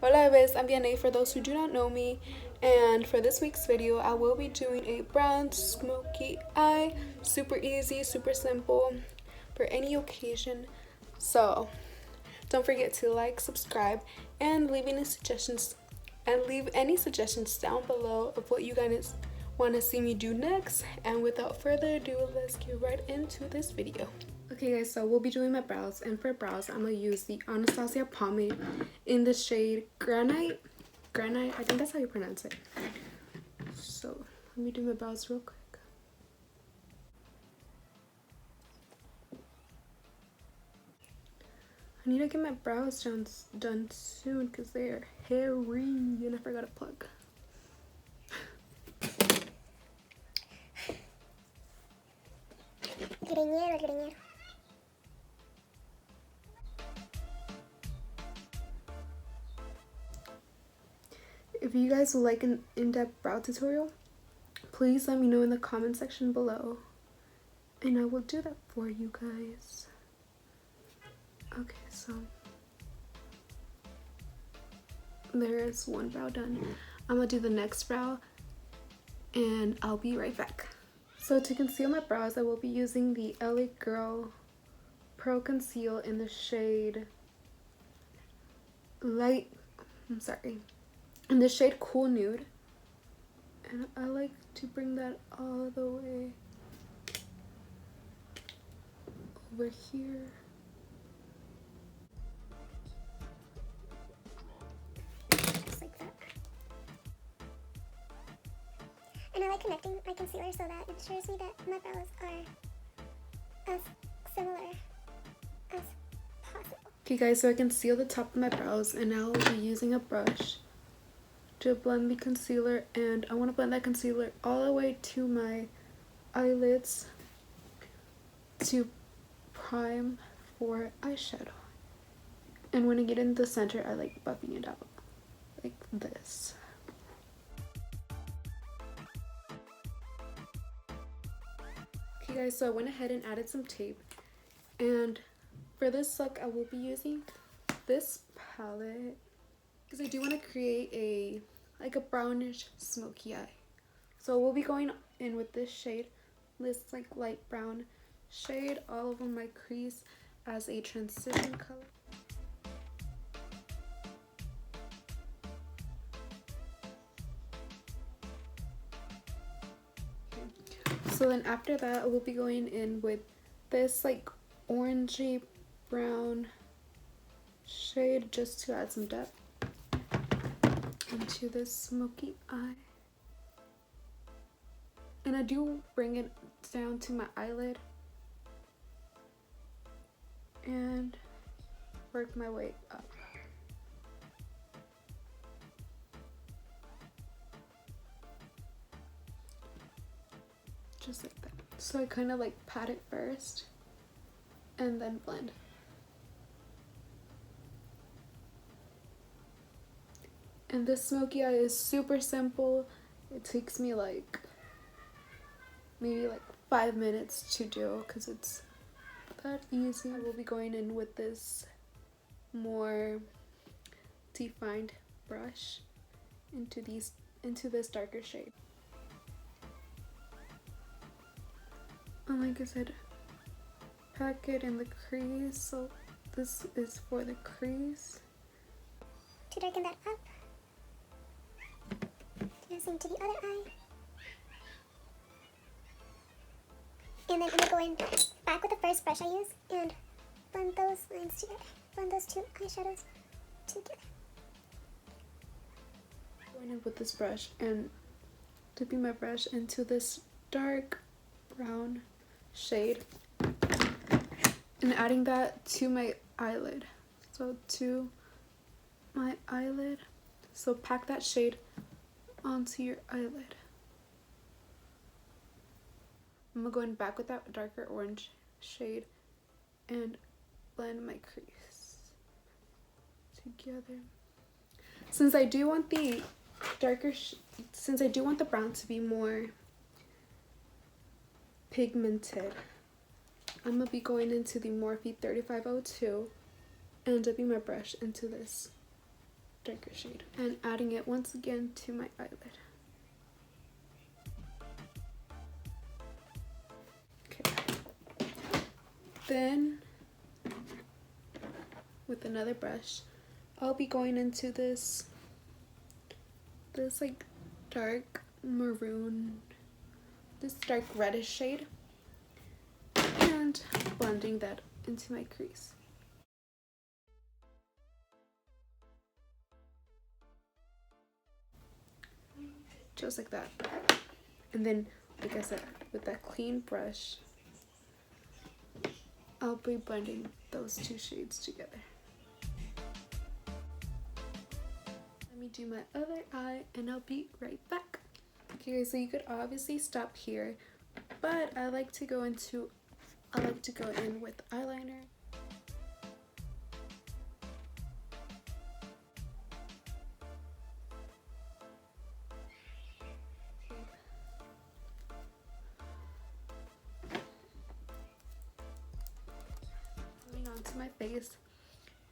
Hola bebes, I'm Vianney for those who do not know me, and for this week's video I will be doing a brown smoky eye. Super easy, super simple for any occasion. So don't forget to like, subscribe, and leave any suggestions down below of what you guys want to see me do next. And without further ado, let's get right into this video. Okay guys, so we'll be doing my brows, and for brows I'm gonna use the Anastasia pomade in the shade Granite, I think that's how you pronounce it. So let me do my brows real quick. I need to get my brows done soon because they are hairy and I forgot to plug. Greñero. If you guys would like an in-depth brow tutorial, please let me know in the comment section below and I will do that for you guys. Okay, so there is one brow done. I'm gonna do the next brow and I'll be right back. So to conceal my brows, I will be using the LA Girl Pro Conceal in the shade in the shade Cool Nude. And I like to bring that all the way over here. Just like that. And I like connecting my concealer so that it assures me that my brows are as similar as possible. Okay guys, so I conceal the top of my brows and now I'll be using a brush to blend the concealer, and I want to blend that concealer all the way to my eyelids to prime for eyeshadow. And when I get in the center, I like buffing it out like this. Okay guys, so I went ahead and added some tape, and for this look I will be using this palette because I do want to create a brownish smoky eye. So we'll be going in with this shade, this like light brown shade, all over my crease as a transition color. So then after that we'll be going in with this like orangey brown shade just to add some depth into this smoky eye. And I do bring it down to my eyelid and work my way up. Just like that. So I kind of like pat it first and then blend. And this smoky eye is super simple. It takes me like maybe like 5 minutes to do because it's that easy. I will be going in with this more defined brush into this darker shade. And like I said, pack it in the crease. So this is for the crease. To darken that up. Do the same to the other eye. And then I'm going to go in back with the first brush I used and blend those lines together. Blend those two eyeshadows together. Going in with this brush and dipping my brush into this dark brown shade and adding that to my eyelid. So to my eyelid. So pack that shade onto your eyelid. I'm gonna go in back with that darker orange shade and blend my crease together. Since I do want the brown to be more pigmented, I'm gonna be going into the Morphe 3502 and dipping my brush into this darker shade and adding it once again to my eyelid. Okay. Then with another brush, I'll be going into this like dark maroon, this dark reddish shade, and blending that into my crease. Just like that. And then, like I said, with that clean brush, I'll be blending those two shades together. Let me do my other eye and I'll be right back. Okay, so you could obviously stop here, but I like to go in with eyeliner. Moving on to my face,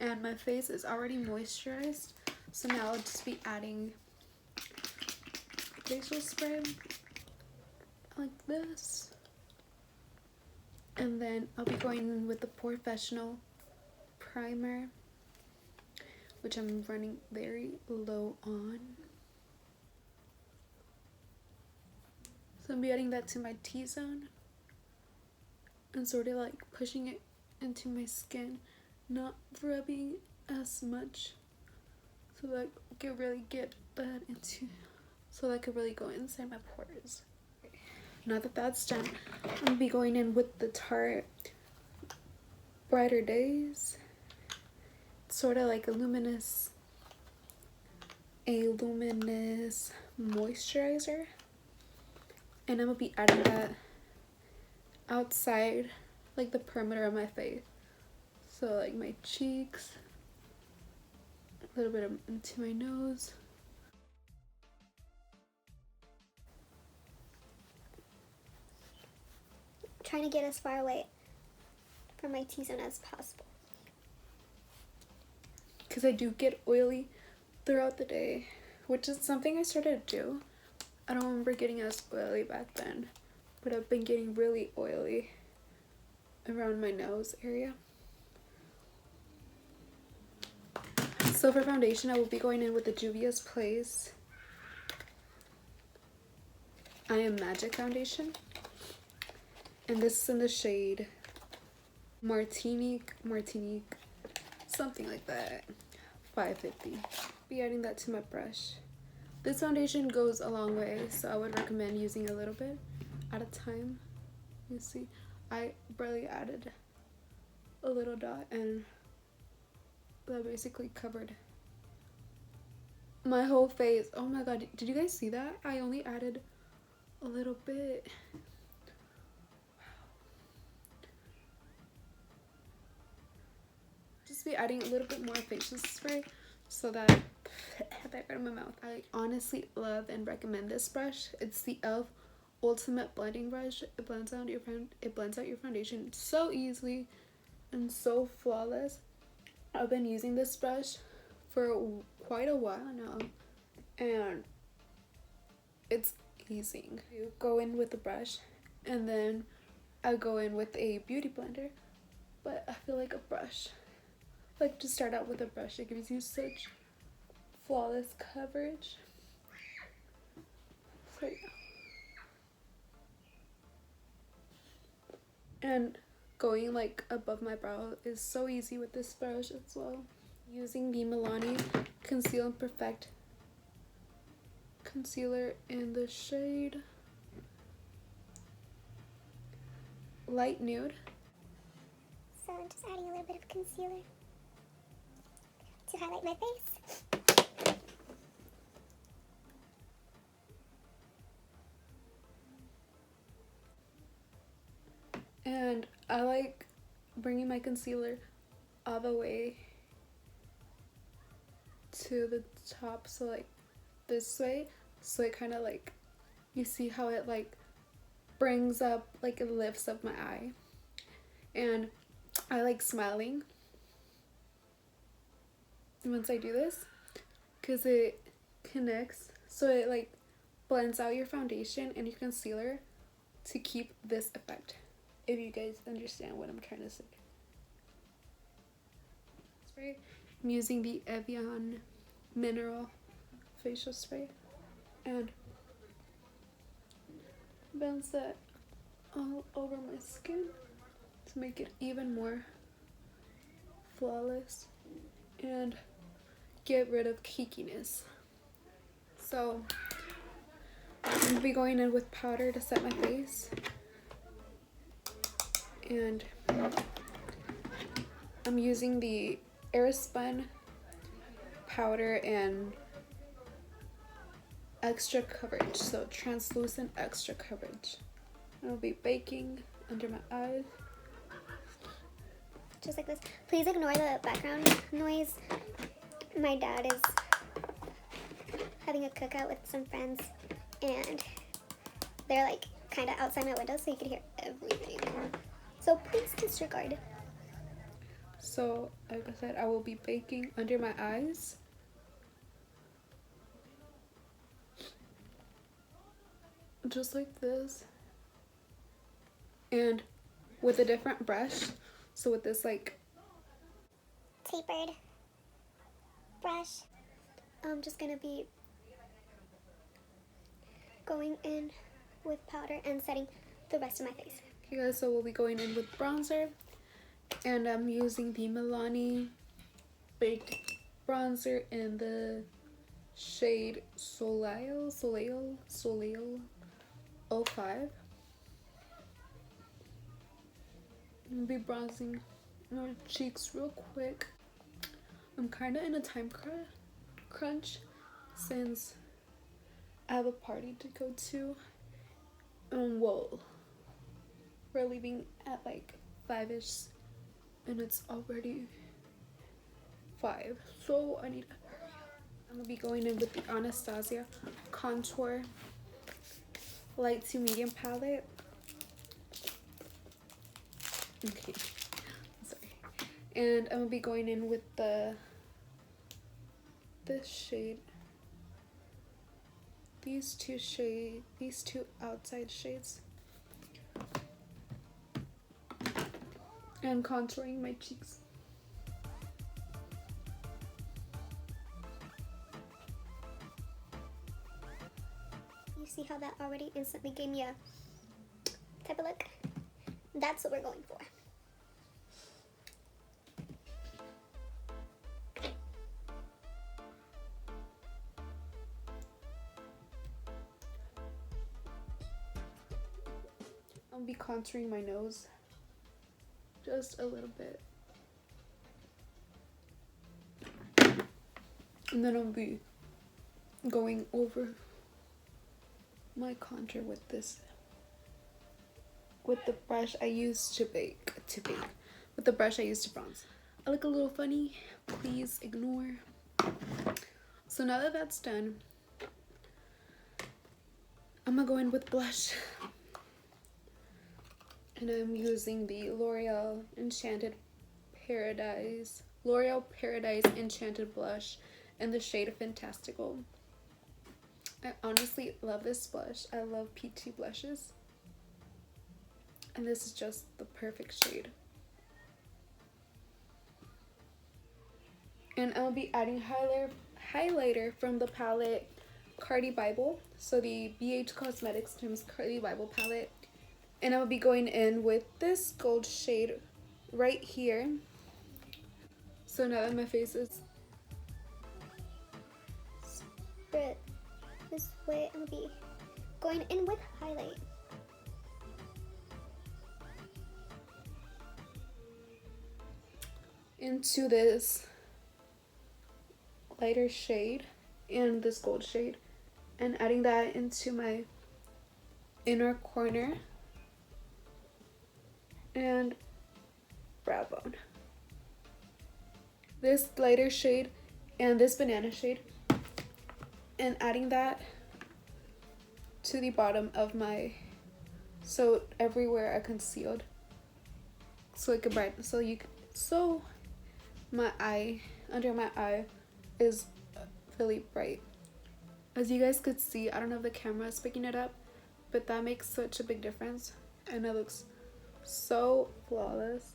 and my face is already moisturized, so now I'll just be adding facial spray like this, and then I'll be going in with the Professional primer, which I'm running very low on. So I'll be adding that to my T-zone and sort of like pushing it into my skin, not rubbing as much, so that I can really get that into, so that I can really go inside my pores. Now that that's done, I'm gonna be going in with the Tarte Brighter Days. It's sort of like a luminous moisturizer, and I'm gonna be adding that outside, like the perimeter of my face, so like my cheeks, a little bit into my nose. Trying to get as far away from my T-zone as possible, because I do get oily throughout the day, which is something I started to do. I don't remember getting as oily back then, but I've been getting really oily around my nose area. So for foundation, I will be going in with the Juvia's Place I Am Magic foundation, and this is in the shade Martinique, something like that, 550. Be adding that to my brush. This foundation goes a long way, so I would recommend using a little bit at a time. You see, I barely added a little dot, and that basically covered my whole face. Oh my god, did you guys see that? I only added a little bit. Just be adding a little bit more facial spray so that right in my mouth. I honestly love and recommend this brush. It's the e.l.f. Ultimate Blending Brush. It blends out your foundation so easily and so flawless. I've been using this brush for quite a while now, and it's easing. You go in with the brush, and then I go in with a beauty blender, but I feel like a brush. Like to start out with a brush, it gives you such flawless coverage. So yeah. And going like above my brow is so easy with this brush as well. Using the Milani Conceal and Perfect concealer in the shade Light Nude. so I'm just adding a little bit of concealer to highlight my face. And I like bringing my concealer all the way to the top, so like this way, so it kind of like, you see how it like brings up, like it lifts up my eye. And I like smiling once I do this, because it connects, so it like blends out your foundation and your concealer to keep this effect, if you guys understand what I'm trying to say. Spray. I'm using the Vianney mineral facial spray and bounce that all over my skin to make it even more flawless and get rid of cakiness. So I'm gonna be going in with powder to set my face, and I'm using the Airspun powder and extra coverage, so translucent extra coverage. I'll be baking under my eyes. Just like this. Please ignore the background noise. My dad is having a cookout with some friends, and they're like kind of outside my window, so you can hear everything. So please disregard. So, like I said, I will be baking under my eyes. Just like this. And with a different brush. So with this like Tapered brush, I'm just gonna be going in with powder and setting the rest of my face. Okay guys, so we'll be going in with bronzer, and I'm using the Milani Baked Bronzer in the shade Soleil 05. I'm gonna be bronzing my cheeks real quick. I'm kind of in a time crunch since I have a party to go to. Well, we're leaving at like 5ish and it's already 5, so I need to hurry up. I'm gonna be going in with the Anastasia Contour Light to Medium palette. Okay, sorry. And I'm gonna be going in with this shade, these two outside shades, and contouring my cheeks. You see how that already instantly gave me a type of look? That's what we're going for. I'll be contouring my nose just a little bit, and then I'll be going over my contour with the brush I used to bake, with the brush I used to bronze. I look a little funny, please ignore. So now that that's done, I'm gonna go in with blush, and I'm using the L'Oreal Paradise Enchanted Blush in the shade Fantastical. I honestly love this blush. I love peachy blushes, and this is just the perfect shade. And I'll be adding highlighter from the palette Cardi Bible, so the BH Cosmetics times Cardi Bible palette, and I'll be going in with this gold shade right here. So now that my face is spread this way, I'm gonna be going in with highlight. into this lighter shade and this gold shade, and adding that into my inner corner and brow bone. This lighter shade and this banana shade, and adding that to the bottom of my, so everywhere I concealed, so it could brighten, so my eye, under my eye is really bright. As you guys could see, I don't know if the camera is picking it up, but that makes such a big difference, and it looks so flawless.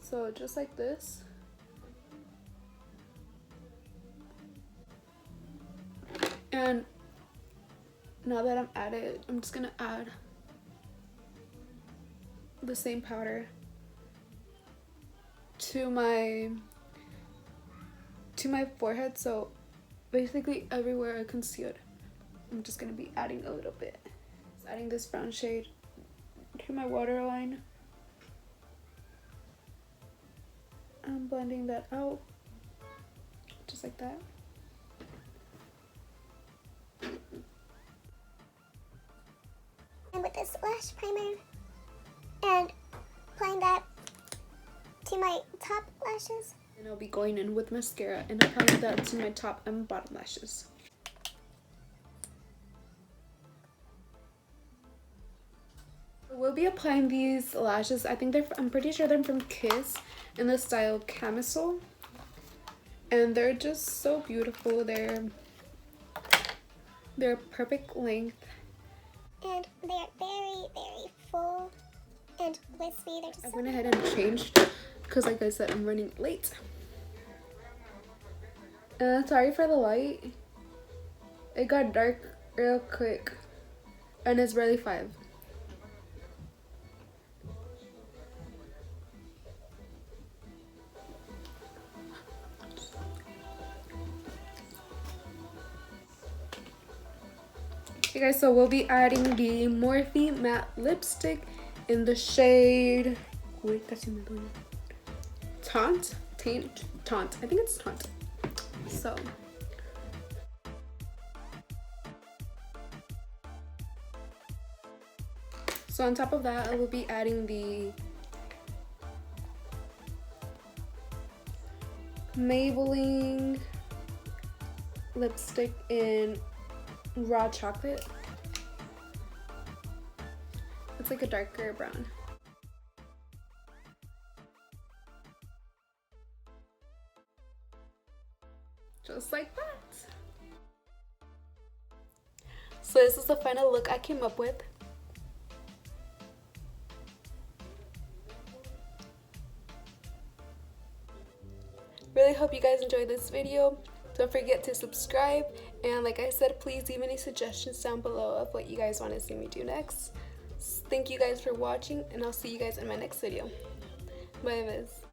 So just like this. And now that I'm at it, I'm just gonna add the same powder to my forehead. So basically everywhere I concealed, I'm just gonna be adding a little bit. Just adding this brown shade to my waterline. I'm blending that out just like that. And with this lash primer and applying that to my top lashes. And I'll be going in with mascara and applying that to my top and bottom lashes. We'll be applying these lashes. I'm pretty sure they're from Kiss in the style camisole. And they're just so beautiful. They're perfect length. And they're very, very full and wispy. They're just I went ahead and changed because, like I said, I'm running late. Sorry for the light. It got dark real quick. And it's barely 5. Okay guys, so we'll be adding the Morphe matte lipstick in the shade, wait, casi me duele. Taunt. I think it's Taunt. So on top of that, I will be adding the Maybelline lipstick in Raw Chocolate. It's like a darker brown. Just like that. So this is the final look I came up with. Really hope you guys enjoyed this video. Don't forget to subscribe, and like I said, please leave any suggestions down below of what you guys want to see me do next. Thank you guys for watching, and I'll see you guys in my next video. Bye, bebes.